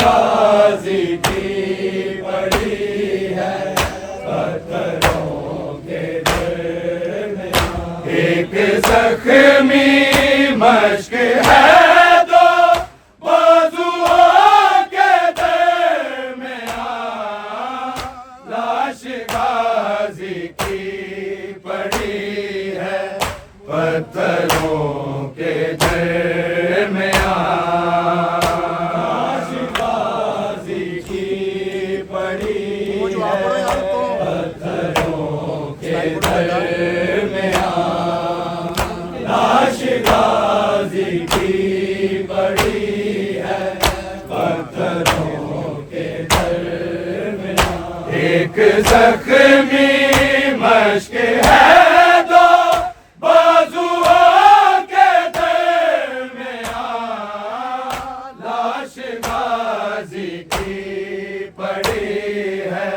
गाजी की पड़ी है पत्थरों के दर में। एक जख्मी मश्क है तो बाजुओं के दरमियां, लाश गाजी की पड़ी है पत्थरों के दरमियां। लाश गाजी की पड़ी है पत्थरों के दरमियां, लाश गाजी की पड़ी है पत्थरों के दरमियां। एक जख्मी मश्क है तो बाजुओं के दरमियां, लाश गाजी की पड़ी है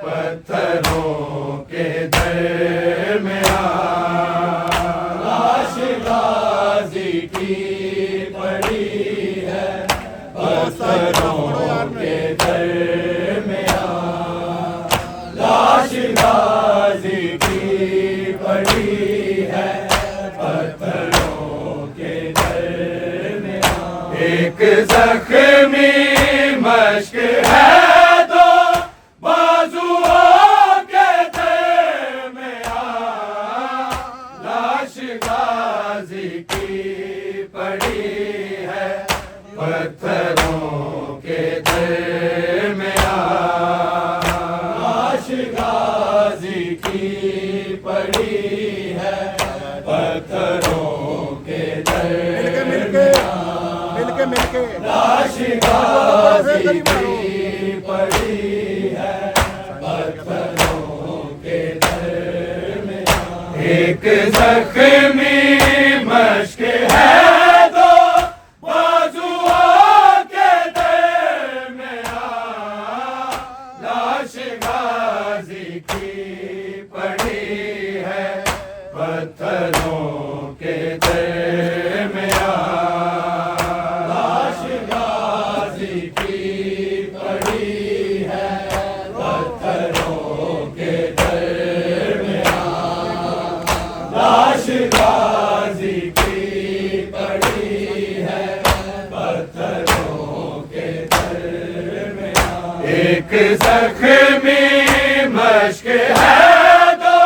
पत्थरों के दरमियां। लाश गाजी की पड़ी है पत्थरों के दरमियां, लाश गाजी की पड़ी है पत्थरों के दरमियां। एक जख्मी मश्क है तो बाजुओं के दरमियां, लाश गाजी की पड़ी है पत्थरों के दरमियां। लाश गाजी की पड़ी है पत्थरों के दरमियां। मिलके लाश गाजी की पड़ी है पत्थरों के दरमियां। एक जख्मी मश्क है तो बाजुओं के दरमियां, लाश गाजी की पड़ी है पत्थरों के दरमियां। लाश गाजी की पड़ी है पत्थरों के दरमियां। लाश गाजी की पड़ी है पत्थरों के दरमियां। एक जख्मी मश्क है तो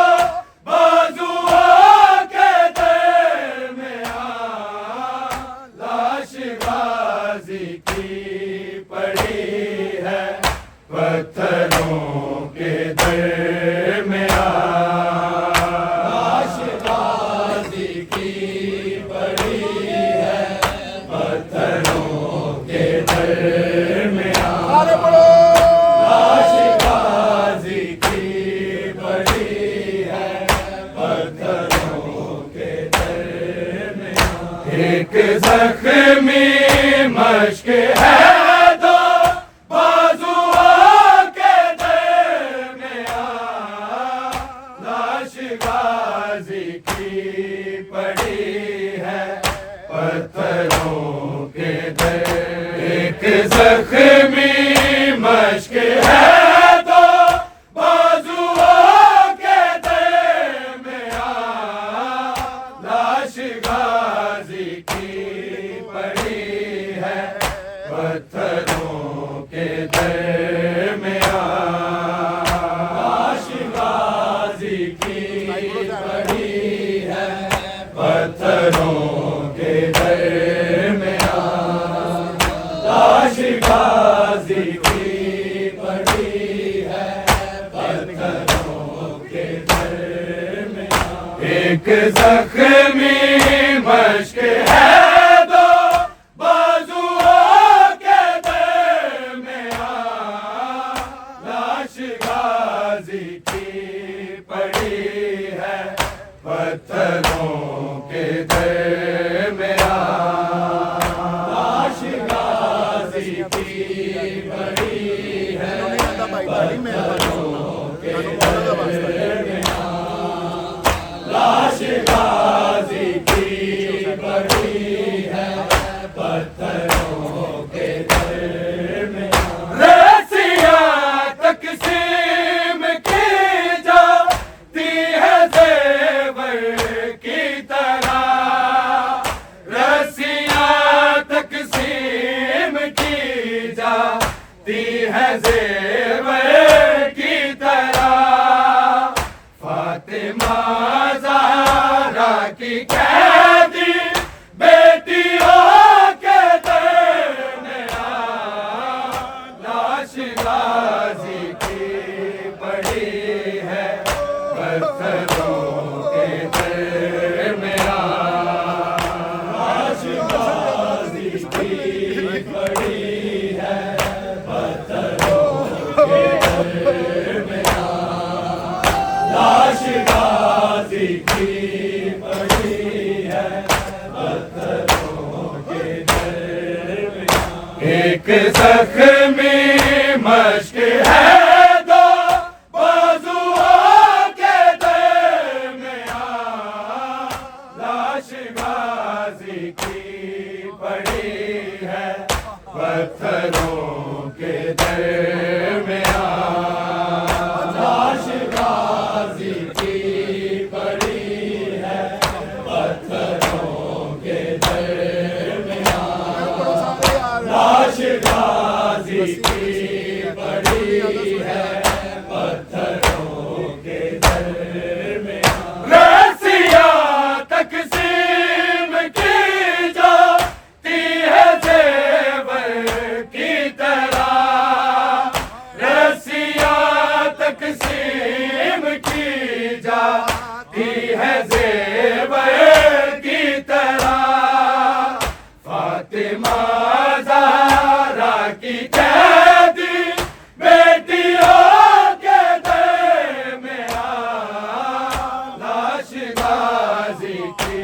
बाजुओं के दरमियां, लाश गाजी की पड़ी है पत्थरों के दरमियां। लाश गाजी की पड़ी है पत्थरों के दरमियां। लाश गाजी की पड़ी है पत्थरों के दरमियां। एक जख्मी मश्क है तो बाजुओं के दरमियां, लाश गाजी की पड़ी है पत्थरों के दरमियां। एक जख्मी मश्क है तो बाजुओं के दरमियां, लाश गाजी की पड़ी है पत्थरों के दरमियां। लाश गाजी की पड़ी है पत्थरों के दरमियां। लाश गाजी की पड़ी है पत्थरों के दरमियां। एक जख्मी मश्क है तो बाजुओं के दरमियां, लाश गाजी की पड़ी है पत्थरों के दरमियां। लाश गाजी की पड़ी है पत्थरों के दरमियां। लाश गाजी की की पड़ी है, पत्थरों के दरमियान लाश गाजी की पड़ी है, पत्थरों के दरमियान। एक जख्मी मश्क है दो बाजुओं के दरमियान लाश गाजी की पड़ी है, पत्थरों के दरमियान लाश गाजी की पड़ी है, पत्थरों के दरमियान लाश गाजी की पड़ी है, पत्थरों के दरमियान। रस्सियां तकसीम की जाती है जेवर की तरह, रस्सियां तकसीम की जाती है जेवर की तरह। फातिमा ज़हरा की कैदी बेटियों के दरमियान लाश गाजी की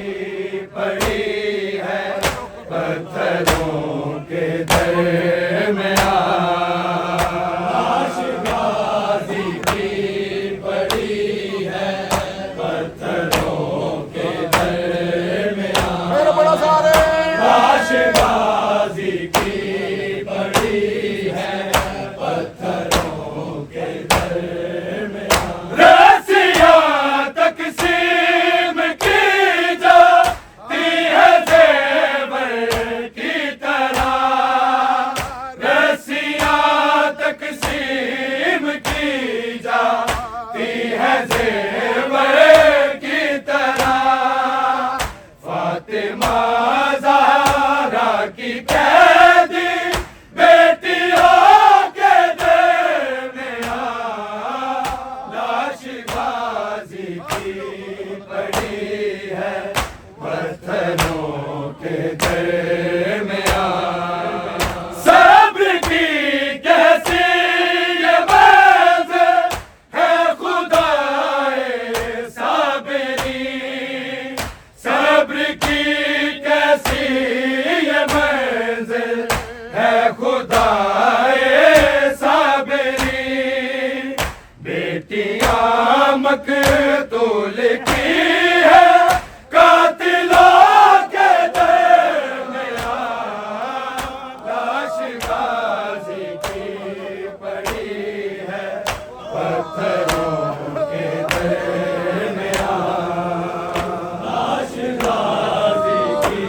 पड़ी है, पत्थरों के दरमियान लाश गाजी की पड़ी है, पत्थरों के दरमियान लाश गाजी की पड़ी है, पत्थरों के दरमियान। रस्सियां तकसीम की जाती है जेवर की तरह, रस्सियां तकसीम की जाती है जेवर की तरह। फातिमा ज़हरा की कैदी बेटियों के दरमियान लाश गाजी की पड़ी है, पत्थरों के दरमियान। सब्र की कैसी ये मंज़िल है खुदाए साबिरी, सब्र की कैसी ये मंज़िल है खुदाए साबिरी। बेटियां मकतूल की है कातिलों के दरमियान लाश गाजी की पड़ी है, पत्थरों के दरमियान लाश गाजी की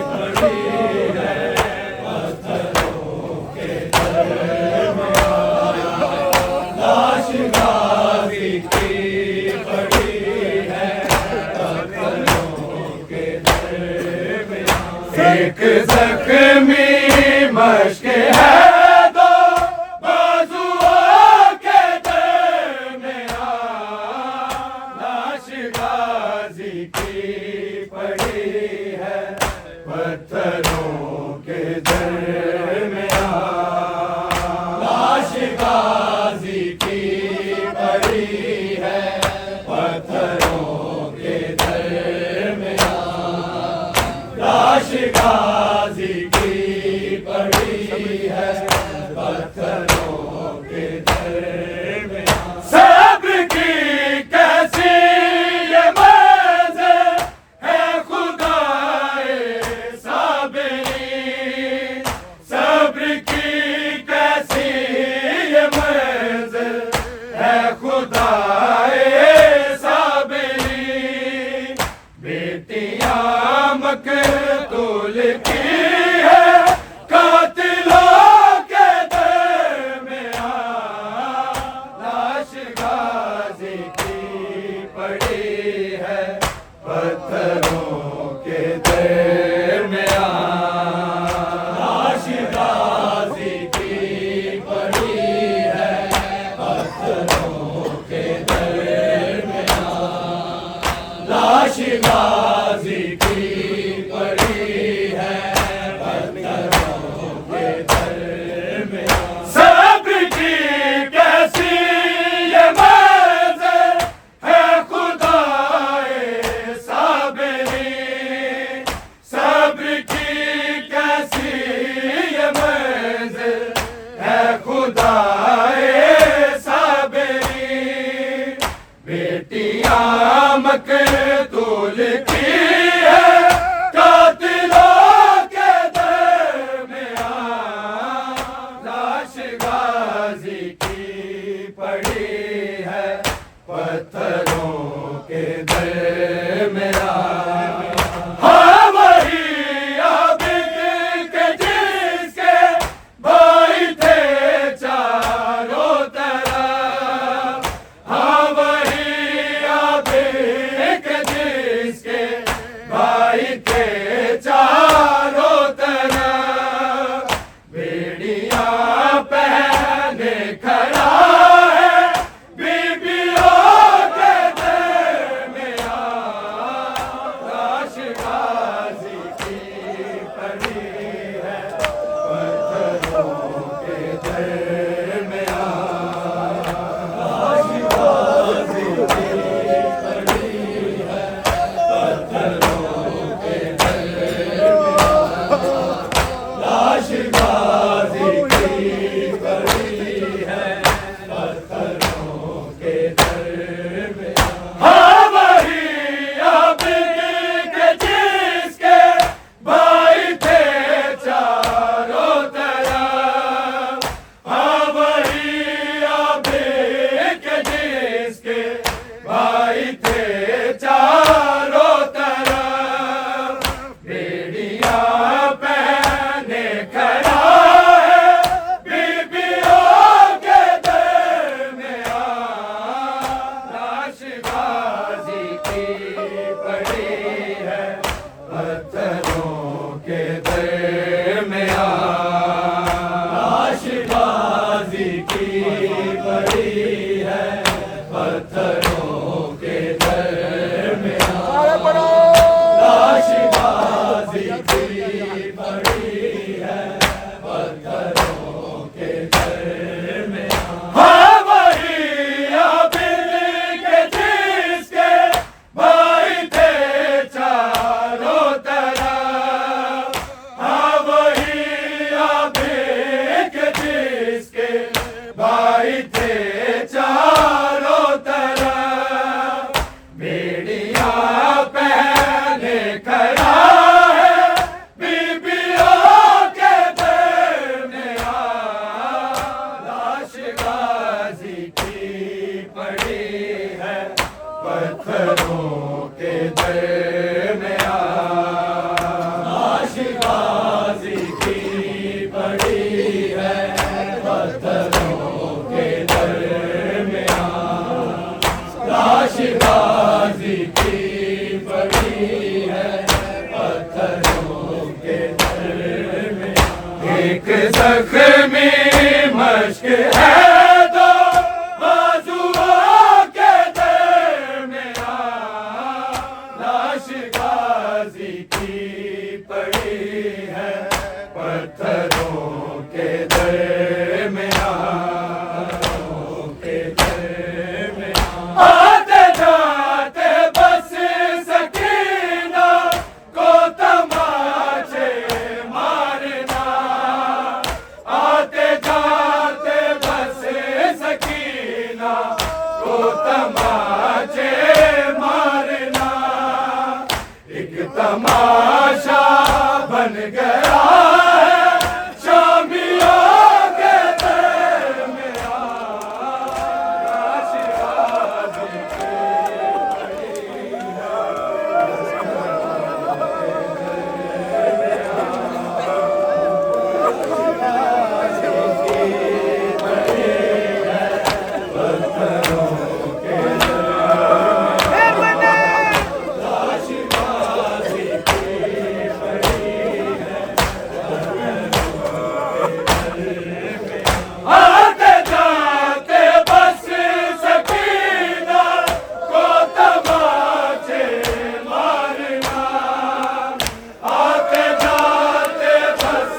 पड़ी है, पत्थरों के दरमियान लाश गाजी की पड़ी है, पत्थरों के दरमियान। एक जख्मी मश्क है दो बाजुओं के दरमियान लाश गाजी की पड़ी है, पत्थरों के दरमियान लाश गाजी की पड़ी है, पत्थरों के दरमियान लाश गाजी की पड़ी है, पत्थरों के दरमियान। सब्र की कैसी ये मंज़िल है खुदाए साबिरी, सब्र की कैसी ये मंज़िल है खुदाए साबिरी। बेटियां मकतूल की है कातिलों के दरमियान लाश गाजी की पड़ी है, पत्थरों के दरमियान लाश गाजी की पड़ी है, पत्थरों के दरमियान लाश गाजी की पड़ी है, पड़ी है, पत्थरों के दरमियान लाश गाजी की पड़ी है, पत्थरों के दरमियान लाश गाजी की पड़ी है, पत्थरों के दरमियान। हाँ वही आबिद के जिसके भाई थे चारों तरफ, हाँ वही आबिद के जिसके भाई थे चारों तरफ, बेड़िया पहने खड़ा है बीबियों के दरमियान लाश गाजी की पड़ी है, पत्थरों के दरमियान लाश गाजी की पड़ी है, पत्थरों के दरमियान लाश गाजी की पड़ी है, पत्थरों के दरमियान। हाँ वही आबिद के जिसके भाई थे चारों तरफ, हाँ वही आबिद के जिसके भाई थे चारों तरफ, बेड़िया पहने खड़ा है बीबियों के दरमियान लाश गाजी की पड़ी है, पत्थरों के दरमियान लाश गाजी की पड़ी है, पत्थरों के दरमियान लाश गाजी की पड़ी है, पत्थरों के दरमियान। एक जख्मी मश्क है दो बाजुओं के दरमियान लाश गाजी की पड़ी है, पत्थरों के दरमियान के दरमियान। आते जाते बस सकीना को तमाचे मारना, आते जाते बस सकीना को तमाचे मारना, एक तमाशा बन गया है शामियों के दरमियान लाश गाजी की पड़ी है, पत्थरों के लाश गाजी की पड़ी है, आते जाते बस सकीना को तमाचे मारना, आते जाते बस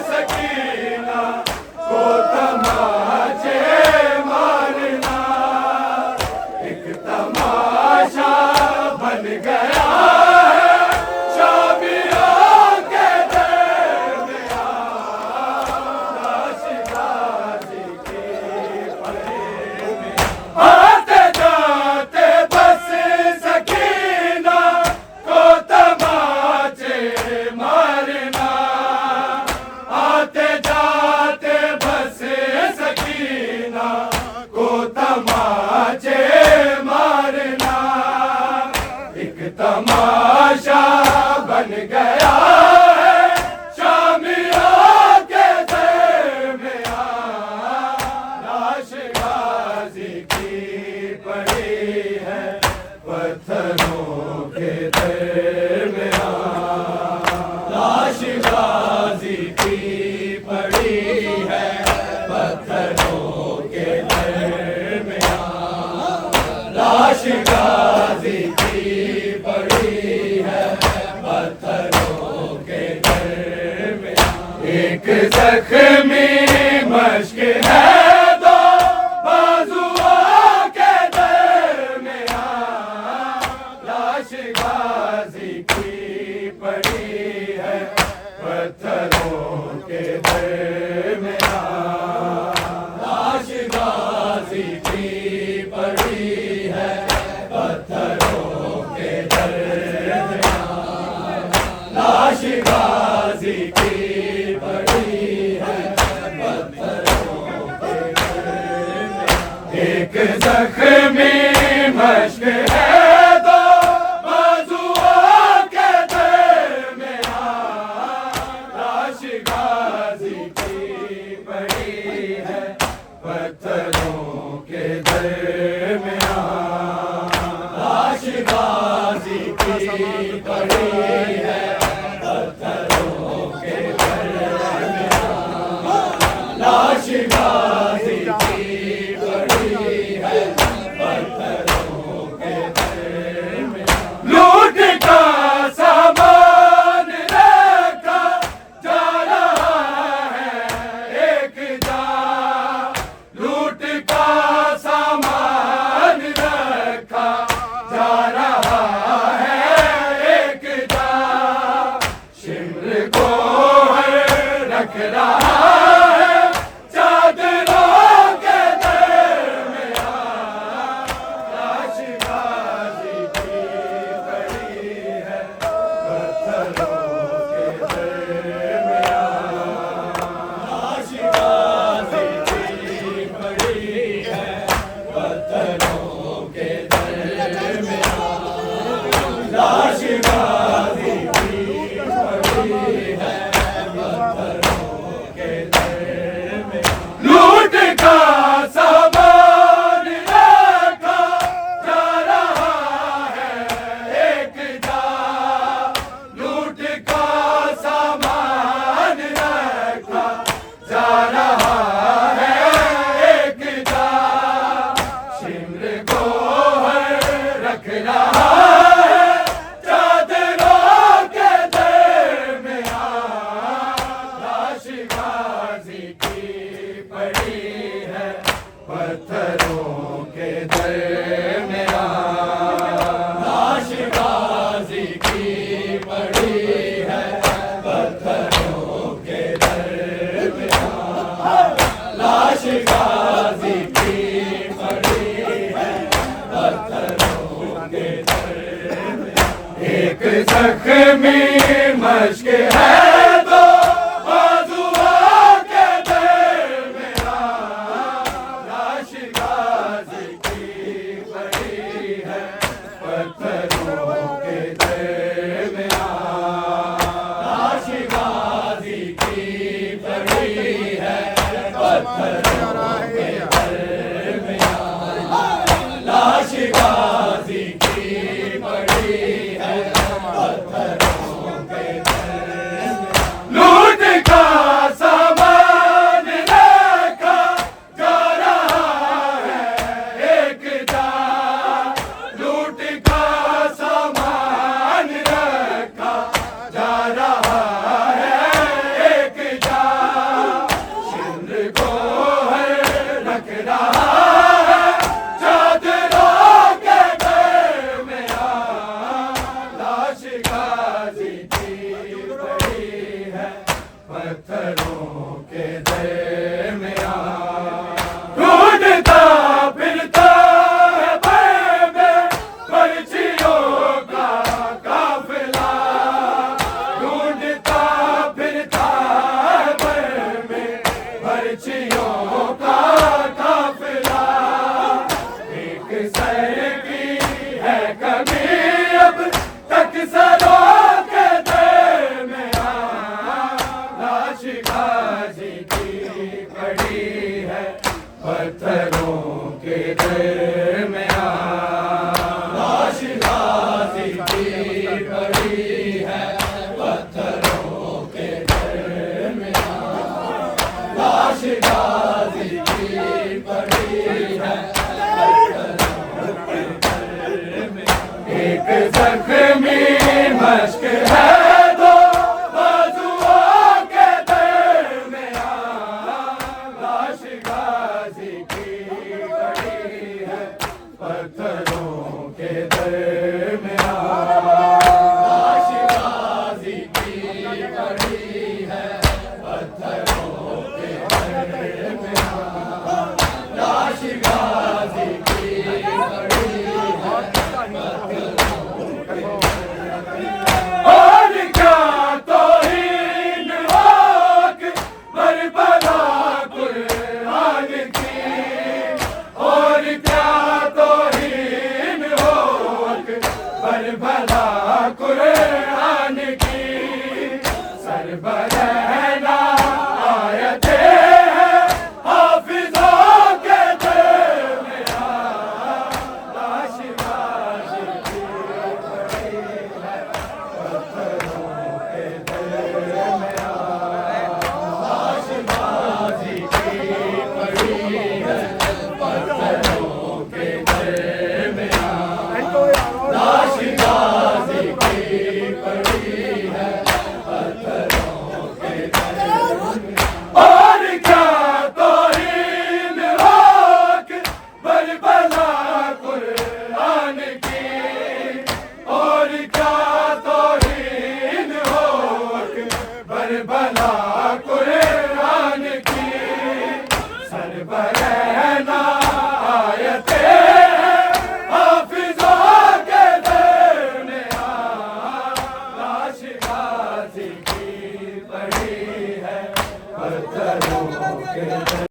सकीना को तमाचे मारना, एक तमाशा बन गया है शामियों के दरमियान लाश गाजी की पड़ी है। आते जाते बस सकीना को तमाचे मारना, आते जाते बस सकीना को तमाचे मारना, एक तमाशा बन गया है शामियों के दरमियान लाश गाजी की पड़ी है, पत्थरों के दरमियान लाश गाजी की पड़ी है, पत्थरों के दरमियान लाश गाजी की पड़ी है, पत्थरों के दरमियान। एक जख्मी मश्क है दो बाजुओं के दरमियां, लाश गाजी की पड़ी है पत्थरों के दरमियां, लाश गाजी की पड़ी है पत्थरों के दरमियां, लाश गाजी की एक जख्मी मश्क है दो बाजुओं के दरमियां, लाश गाजी की पड़ी है पत्थरों के दरमियां, लाश गाजी की पड़ी है पत्थरों के दरमियां, लाश गाजी की लूट का सामान रखा जा रहा है एक जा, लूट का सामान रखा जा रहा है एक जा, शिमर को रख रहा है चादरों के दरमियां, लाश गाजी की पड़ी है पत्थरों के दरमियां, लाश गाजी की पड़ी है पत्थरों के दरमियां, लाश गाजी की पड़ी है पत्थरों के दरमियां, लूट का सामान रखा जा रहा है एक जा, लूट का सामान रखा जा रहा है एक जा, शिमर को रख रहा है चादरों के दरमियां, लाश गाजी की पड़ी है पत्थरों के दरमियां, लाश गाजी की पड़ी है पत्थरों के दरमियां, लाश गाजी की पड़ी है पत्थरों के दरमियां, एक जख्मी मश्क है दो बाजुओं के दरमियां, लाश गाजी की पड़ी है पत्थरों के दरमियां, लाश गाजी की पड़ी है पत्थरों के दरमियां, लाश गाजी की पड़ी है पत्थरों के दरमियां, लूट का सामान रखा जा रहा है एक जा, लूट का सामान रखा जा रहा है एक जा, शिमर को रख रहा है चादरों के दरमियां, लाश गाजी की पड़ी है पत्थरों के दरमियां, ढूंढता फिरता है भय में पर्चियों का काफिला, ढूंढता फिरता है भय में पर्चियों का काफिला, एक सर की है कमी अब तक सरों के दरमियां, लाश गाजी की पड़ी है पत्थरों के दरमियां, लाश गाजी की पड़ी है पत्थरों के दरमियां, लाश गाजी की पड़ी है एक जख्मी मश्क है दो बाजुओं के दरमियां, पड़ी है पत्थरों के दर में लाश गाजी की पड़ी है और क्या तौहीन हक बरबला कुरान की और क्या तौहीन हक बरबला कुरान की सरबराह